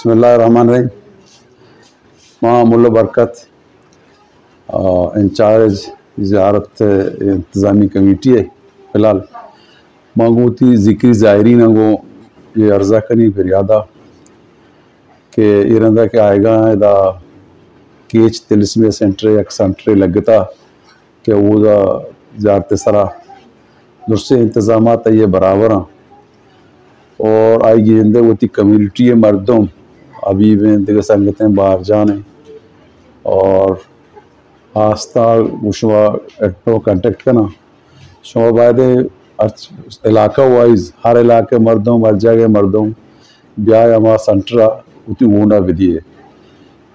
बिस्मिल्लाहिर्रहमानिर्रहीम। मां मुल्ला बरकत इंचार्ज ज़ियारत इंतज़ामी कमेटी है। फ़िलहाल मांगूती ज़िक्री ज़ायरीन को ये अर्ज़ा कनी फरियादा कि इरंदा के आएगा इदा केच तिलस्मे सेंटर या सेंटर लगता कि वो ज़ियारत सरा दूसरे इंतज़ामात ये बराबर हैं और आई जिंदे होती कम्युनिटी मर्दों अभी में दिग संगतें बाहर जाने और आस्था शुमा एटो कांटेक्ट करना शुमा बाद इलाका वाइज हर इलाके मर्दों मर जाए मर्दों ब्याह हमारा सेंटर उती ऊना विधि है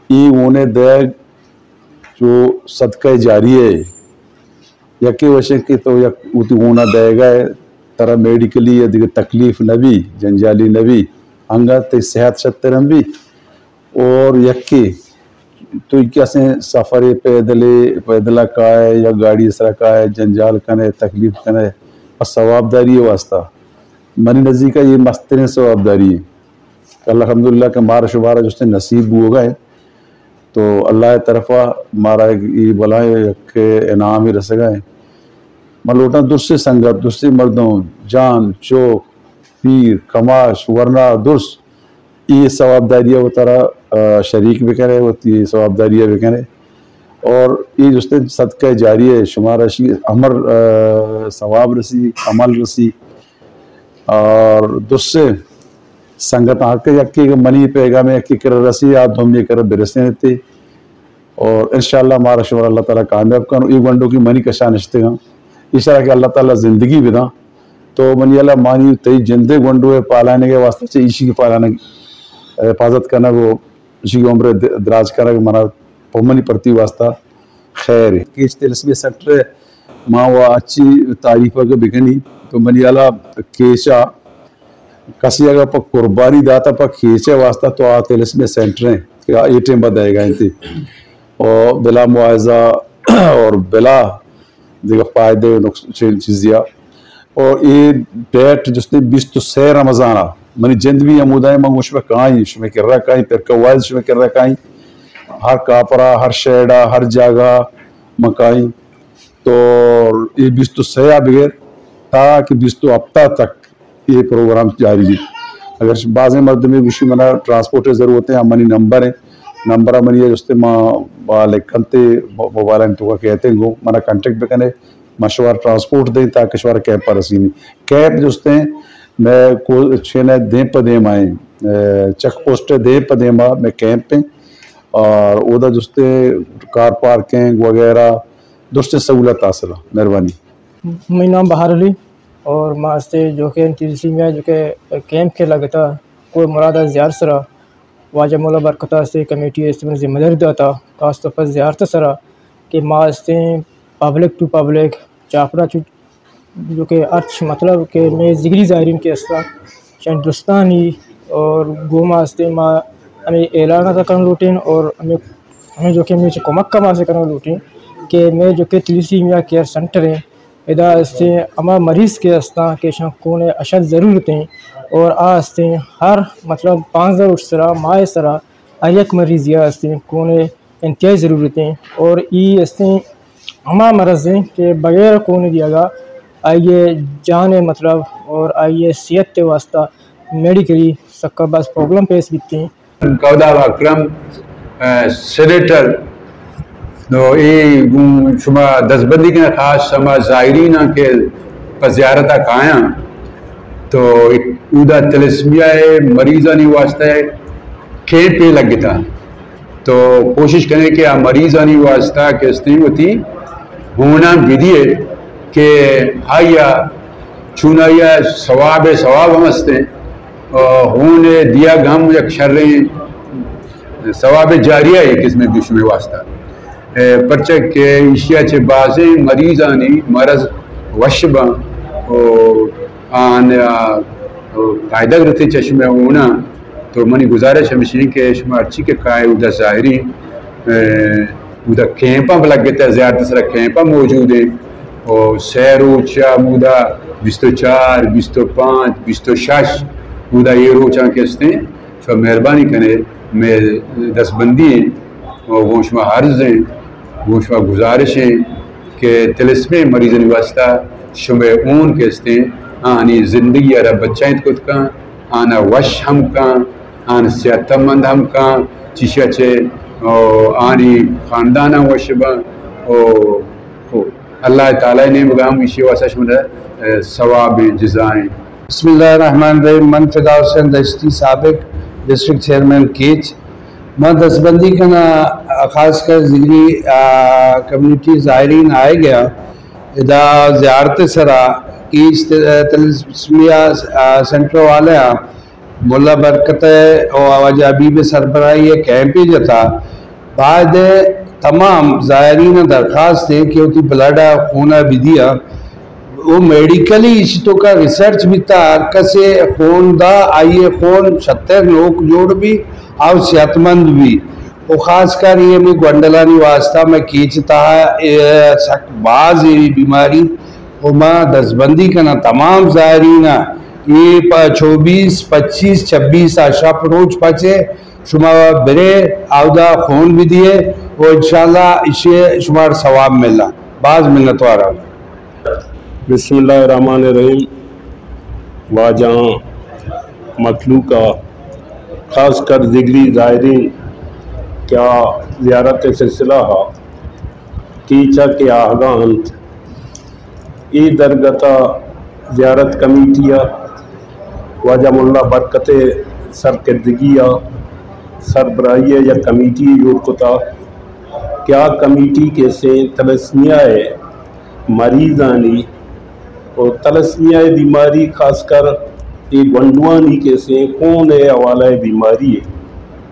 ई ऊने दे जो सदका जारी है यके वशे की तो यक उती ऊना देगा तरह मेडिकली यदि तकलीफ नबी जंजाली नबी अंगा ते सेहत शतरम भी और यक्की तो क्या से सफ़र पैदल का है या गाड़ी इसरा का है जंजाल कने तकलीफ कने और सवाबदारी है वास्ता मनी नज़ी का ये मस्तने सवाबदारी है अल्हम्दुलिल्लाह के मारा शुमारा जो नसीब हो गए तो अल्लाह तरफा मारा ये बुलाए के इनाम ही रस गए मलोटा दूसरे संगत दूसरे मर्दों जान चौक पीर कमाश वरना दुर्स ये सवाबदारियाँ वो तरह शरीक भी करे होती है सवाबदारियाँ भी करे और ये जो सदका जारी है शुमार रसी अमर सवाब रसी अमल रसी और दूसरे संगत आके यकी मनी पैगा में यकी कर रसी आप धोमी कर बिरसने थे और इंशाअल्लाह हमारा शुमार अल्लाह ताला कामयाब कर ये गंडों की मनी कशा नश्ते हैं इस तरह के अल्लाह ताला ज़िंदगी भी दा तो मनी अल्लाह मानी तई जिंदे गंडो है पालाने के वास्ते से इसी की पालाने हिफाजत करना वो इसी की उम्र दराज करना कि मना पमनी पड़ती वास्ता खैर है केच तिलस्मे सेंटर माँ वो अच्छी तारीफ़ के बिकनी तो मनी अल्लाह केचा कसी अगर पर कुर्बानी दाता पर खींचे वास्ता तो आ तिलस्मे सेंटर है कि ये टेम बताएगा इनती और बिला मुआवजा और बिला देखो फायदे नुकसान चीज़िया और ये डेट जिसने 20 रमज़ाना मनी जिंद भी अमूदा है मंग उसमें कहीं उसमें कर रहा कहीं फिर कवाइज उसमें कर रहा कहीं हर कापरा हर शेडा हर जगह मकाई तो ये 20 बगैर ताकि 20 हफ्ता तक ये प्रोग्राम जारी है अगर बाज़ मर्द में विशु मना ट्रांसपोर्ट ज़रूरत है मनी नंबर है नंबर मनी है जिससे माँ वाले कंते मोबाइल तो कहते हैं वो मना कांटेक्ट भी करें मशवार ट्रांसपोर्ट दें ताकि शवार कैब पर रसी नहीं कैब जोस्ते मैं को छेने दें पदेम आए चेक पोस्ट दें पदेम मैं कैंप पे और उधर जोस्ते कार पार्किंग वगैरह दोस्ते सहूलत हासिल मेहरबानी। मेरा नाम बहार अली और मास्ते जो कि तिलसी में जो कि कैंप के लगता कोई मुरादा ज़ियारत सरा वाजा मुल्ला बरकत से कमेटी इसमें ज़िम्मेदारी दाता खास तौर पर ज़ियारत सरा कि मास्ते पब्लिक टू पब्लिक चापड़ा जो कि अर्थ मतलब कि मैं ज़िक्री ज़ायरीन के असरा चंदुस्तानी और गो मास्ते माँ हमें ऐलान था करना लूटें और हमें जो कि मैं कुमक का मासे करना लूटें कि मैं जो कि तिलसी मियाँ केयर सेंटर है इदा से अमा मरीज़ के अस्ता के शाम कोने अशद ज़रूरतें और आस्ते हर मतलब 5 सरा माए सरा एक मरीज़ या अस्ते कोने इंतहाई ज़रूरतें और ये अस्ते अमा मरज़ें के बगैर कोने दिया गा आइए जाने मतलब और आइए सेहत के वास्ता मेडिकली सबका बस प्रॉब्लम पेश बिकती हैं कौदा अकरम सेनेटर तो ये शुमा दसबंदी के खास समा ज़ायरीन के पज़ियारत काया तो उदा तिलस्मिया मरीज़ा नहीं वास्ता है कैंप पे लगता तो कोशिश करें कि मरीज़ा नहीं वास्ता के होती होना विधि है कि हाया चुना या सवाब हमस्ते होने दिया गम या शर्रे सवाब जारिया है किसमें विश्व में वास्ता परचक के एशिया चे बाज़े मरीज़ानी मरज़ वशबा आन फायदा रते चश्मे होना तो मनी गुजारिश हमेशा के शुमा अच्छी के काय उधर ज़ाहिरी उधर कैंपा लगते हैं ज़्यादा सारा कैंपा मौजूद है और सैर ऊँचा मुदा 24, 25, 26 मुदा ये रोचा के شما مہربانی کنے میں دستبندی ہیں اور وہ شما عرض ہیں وہ شما گزارش ہیں کہ تلسمے مریض واسطہ شما اون کے استے آنی زندگی ارہ بچائیں کت کان آنا وش ہم کان آن صحت مند ہم کان چیشہ چھے آنی خاندانہ وشبہ اللہ تعالیٰ نے مقام اسی واسطہ شما ثواب جزائیں. بسم اللہ الرحمن الرحیم. من فدا حسین دشتی سابق ڈسٹرکٹ چیئرمین کیچ. میں دستبندی کنا خاص کر ذکری کمیونٹی زائرین آئے گیا ادا زیارت سرا کیچ تلسمیہ سینٹر والے ملا برکت اور وجہ ابیب سربراہی کیمپی جتا بعد تمام زائرین درخواست ہے کہ ہوتی بلڈا خونہ بھی دیا وہ میڈیکلی اشتوں کا ریسرچ بھی تھا کسے خون دا آئیے خون 76 لوگ جوڑ بھی اور صحت مند بھی وہ خاص کر یہ میں گونڈلانی واسطہ میں کھینچتا ہے بعض بیماری وہ میں دستبندی کرنا تمام زائرین یہ 24 25 26 شب روز پچے شما برے آودہ خون بھی دیے وہ انشاءاللہ اسے شمار ثواب ملا. بعض منت وارا. بسم اللہ الرحمن الرحیم. واجہاں مخلوقہ خاص کر ذکری زائرین کیا زیارت سلسلہ کیچا کے آہگاں ای درگتا زیارت کمیٹیا واجہ ملا برکت سرکردگیہ سربراہی یا کمیٹی یورکتا کیا کمیٹی کے سے تلسمیہ مریضانی اور تلسمیہ بیماری خاص کر یہ گنڈوانی کے سے کون حوالہ بیماری ہے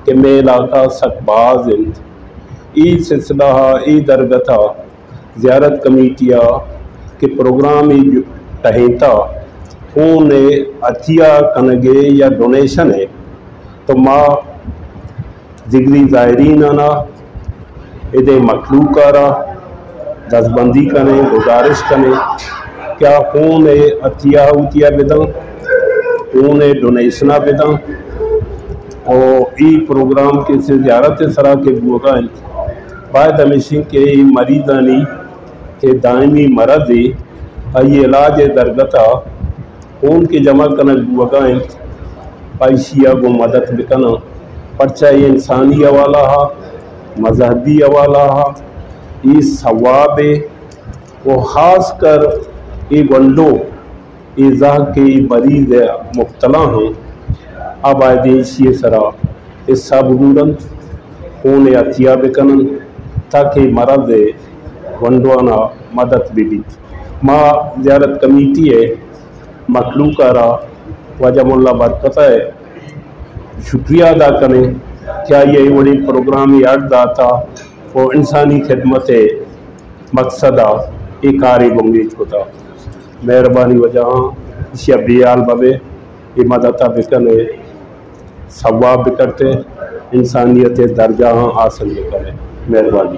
کہ میں علاقہ سک باز ای سلسلہ ای درگتا زیارت کمیٹیا کے پروگرام ٹہیتا کون عطیہ کنگے یا ڈونیشن ہے تو ماں ذکری زائرین آنا ادھے مخلوق آرہ دستبندی کریں گزارش کریں کیا کون عطیہ ہوتیہ بدن کون ڈونیشنہ بدن اور ای پروگرام کے سے زیارت سرا کے بوگا باید ہمیشہ کہ مریضانی کے دائمی مرض ای علاج درگتا کون کے جمع کرنا بوگا پائشیہ کو مدد بکنا پرچہ یہ انسانی حوالہ مذہبی حوالہ یہ ثواب وہ خاص کر یہ گنڈو یہ ذہ کے مریض مبتلا ہیں اب آئیدیشی سرا اس سابرورن کون عطیہ بکنن تاکہ مرض گنڈوانا مدد بھی ماں زیارت کمیٹی ہے مخلوق آرہ واجہ ملا برکت ہے شکریہ ادا کریں کیا یہ بڑی پروگرام یاد داتا وہ انسانی خدمت مقصدہ ایک کاری گمگیج ہوتا مہربانی وجہ اسی ابیال بابے یہ مددہ بکنے ثواب بکرتے انسانیت درجہ حاصل بکنے. مہربانی.